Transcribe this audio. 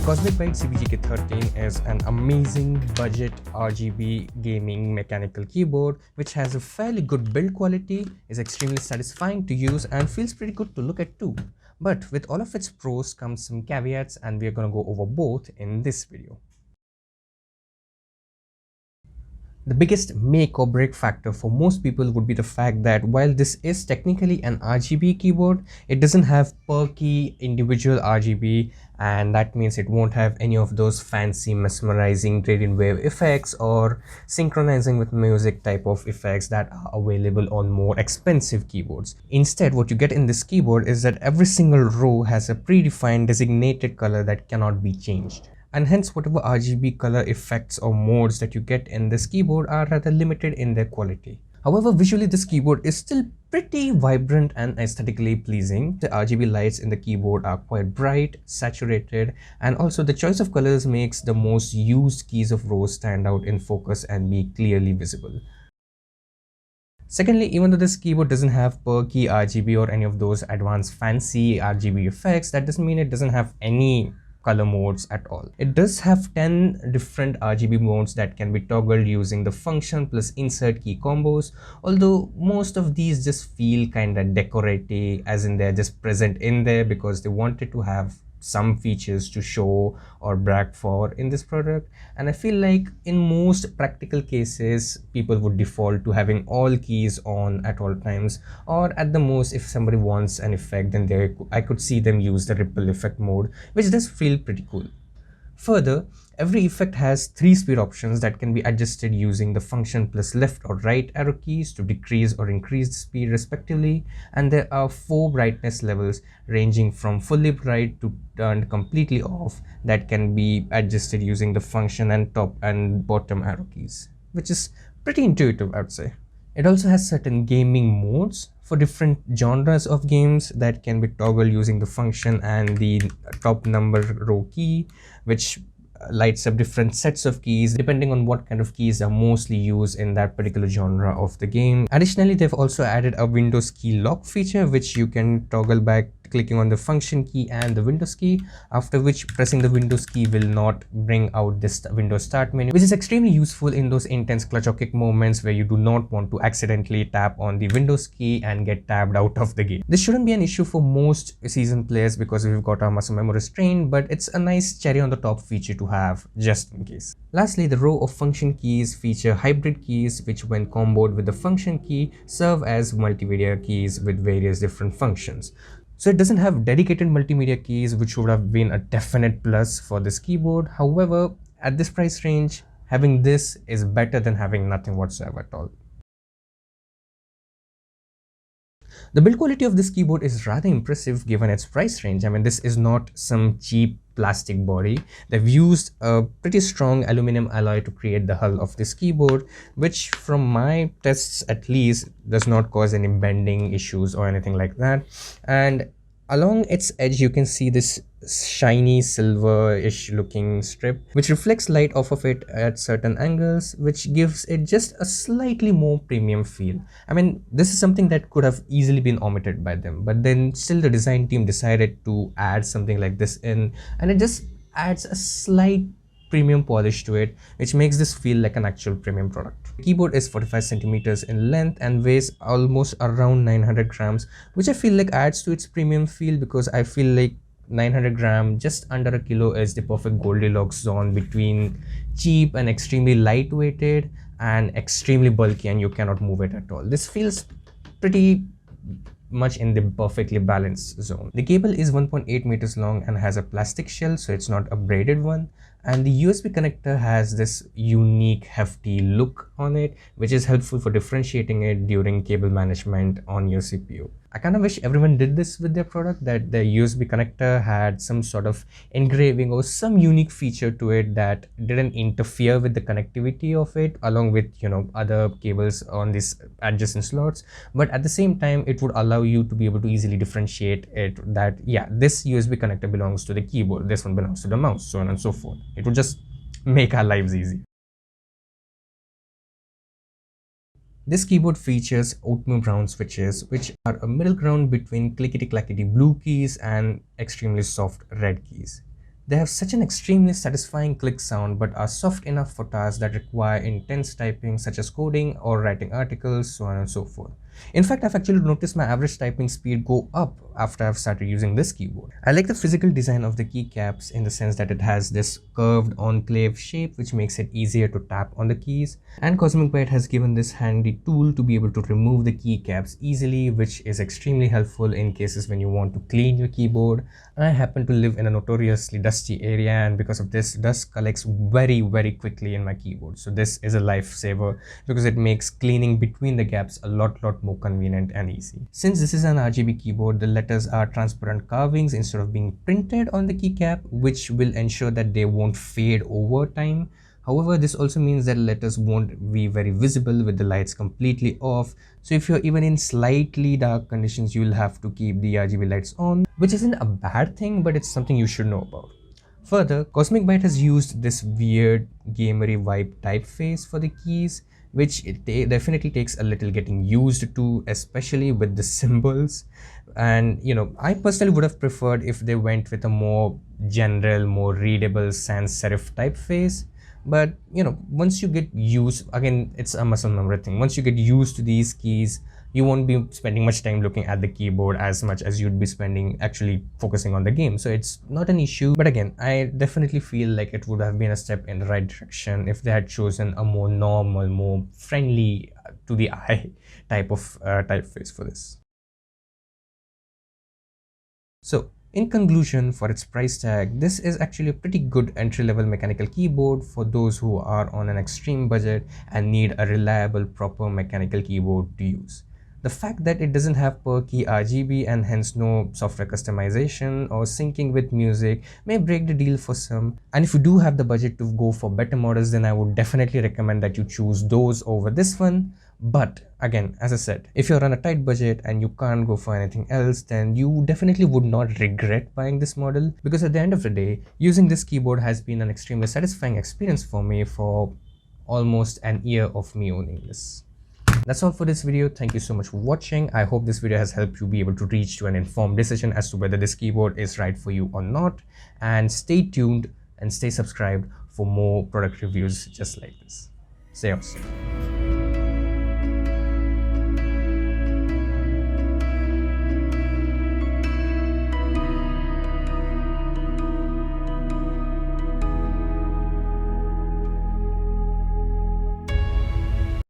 CosmicByte CB-GK-13 is an amazing budget RGB gaming mechanical keyboard which has a fairly good build quality, is extremely satisfying to use and feels pretty good to look at too. But with all of its pros comes some caveats and we are going to go over both in this video. The biggest make or break factor for most people would be the fact that while this is technically an RGB keyboard, it doesn't have per key individual RGB, and that means it won't have any of those fancy mesmerizing gradient wave effects or synchronizing with music type of effects that are available on more expensive keyboards. Instead, what you get in this keyboard is that every single row has a predefined designated color that cannot be changed. And hence whatever RGB color effects or modes that you get in this keyboard are rather limited in their quality. However, visually this keyboard is still pretty vibrant and aesthetically pleasing. The RGB lights in the keyboard are quite bright, saturated, and also the choice of colors makes the most used keys of rows stand out in focus and be clearly visible. Secondly, even though this keyboard doesn't have per key RGB or any of those advanced fancy RGB effects, that doesn't mean it doesn't have any color modes at all. It does have 10 different RGB modes that can be toggled using the function plus insert key combos, although most of these just feel kind of decorative, as in they're just present in there because they wanted to have some features to show or brag for in this product. And I feel like in most practical cases people would default to having all keys on at all times, or at the most if somebody wants an effect then I could see them use the ripple effect mode, which does feel pretty cool. Further, every effect has 3 speed options that can be adjusted using the function plus left or right arrow keys to decrease or increase the speed respectively, and there are 4 brightness levels ranging from fully bright to turned completely off that can be adjusted using the function and top and bottom arrow keys, which is pretty intuitive, I would say. It also has certain gaming modes for different genres of games that can be toggled using the function and the top number row key, which lights up different sets of keys depending on what kind of keys are mostly used in that particular genre of the game. Additionally, they've also added a Windows key lock feature which you can toggle back clicking on the function key and the Windows key, after which pressing the Windows key will not bring out this Windows start menu, which is extremely useful in those intense clutch or kick moments where you do not want to accidentally tap on the Windows key and get tabbed out of the game. This shouldn't be an issue for most seasoned players because we've got our muscle memory strained, but it's a nice cherry on the top feature to have just in case. Lastly, the row of function keys feature hybrid keys which when comboed with the function key serve as multimedia keys with various different functions. So it doesn't have dedicated multimedia keys, which would have been a definite plus for this keyboard. However, at this price range, having this is better than having nothing whatsoever at all. The build quality of this keyboard is rather impressive given its price range. I mean, this is not some cheap plastic body. They've used a pretty strong aluminum alloy to create the hull of this keyboard, which from my tests at least does not cause any bending issues or anything like that. And along its edge you can see this shiny silver-ish looking strip which reflects light off of it at certain angles, which gives it just a slightly more premium feel. I mean, this is something that could have easily been omitted by them, but then still the design team decided to add something like this in, and it just adds a slight premium polish to it, which makes this feel like an actual premium product. The keyboard is 45 centimeters in length and weighs almost around 900 grams, which I feel like adds to its premium feel because I feel like 900 gram, just under a kilo, is the perfect Goldilocks zone between cheap and extremely lightweighted and extremely bulky and you cannot move it at all. This feels pretty much in the perfectly balanced zone. The cable is 1.8 meters long and has a plastic shell, so it's not a braided one, and the USB connector has this unique hefty look on it, which is helpful for differentiating it during cable management on your CPU. I kind of wish everyone did this with their product, that the USB connector had some sort of engraving or some unique feature to it that didn't interfere with the connectivity of it along with, you know, other cables on these adjacent slots, but at the same time it would allow you to be able to easily differentiate it that, yeah, this USB connector belongs to the keyboard, this one belongs to the mouse, so on and so forth. It would just make our lives easy. This keyboard features Outemu Brown Switches, which are a middle ground between clickety-clackety blue keys and extremely soft red keys. They have such an extremely satisfying click sound but are soft enough for tasks that require intense typing such as coding or writing articles, so on and so forth. In fact, I've actually noticed my average typing speed go up after I've started using this keyboard. I like the physical design of the keycaps in the sense that it has this curved enclave shape which makes it easier to tap on the keys, and CosmicByte has given this handy tool to be able to remove the keycaps easily, which is extremely helpful in cases when you want to clean your keyboard. I happen to live in a notoriously dusty area, and because of this, dust collects very quickly in my keyboard. So this is a lifesaver because it makes cleaning between the gaps a lot more convenient and easy. Since this is an RGB keyboard, the letters are transparent carvings instead of being printed on the keycap, which will ensure that they won't fade over time. However, this also means that letters won't be very visible with the lights completely off. So if you're even in slightly dark conditions, you'll have to keep the RGB lights on, which isn't a bad thing, but it's something you should know about. Further, CosmicByte has used this weird gamery vibe typeface for the keys, which it definitely takes a little getting used to, especially with the symbols. And I personally would have preferred if they went with a more general, more readable sans serif typeface. But once you get used, again, it's a muscle memory thing. Once you get used to these keys, you won't be spending much time looking at the keyboard as much as you'd be spending actually focusing on the game. So it's not an issue. But again, I definitely feel like it would have been a step in the right direction if they had chosen a more normal, more friendly to the eye type of typeface for this. So in conclusion, for its price tag, this is actually a pretty good entry-level mechanical keyboard for those who are on an extreme budget and need a reliable, proper mechanical keyboard to use. The fact that it doesn't have per key RGB and hence no software customization or syncing with music may break the deal for some. And if you do have the budget to go for better models, then I would definitely recommend that you choose those over this one. But again, as I said, if you're on a tight budget and you can't go for anything else, then you definitely would not regret buying this model, because at the end of the day, using this keyboard has been an extremely satisfying experience for me for almost an year of me owning this. That's all for this video. Thank you so much for watching. I hope this video has helped you be able to reach to an informed decision as to whether this keyboard is right for you or not. And stay tuned and stay subscribed for more product reviews just like this. Stay awesome.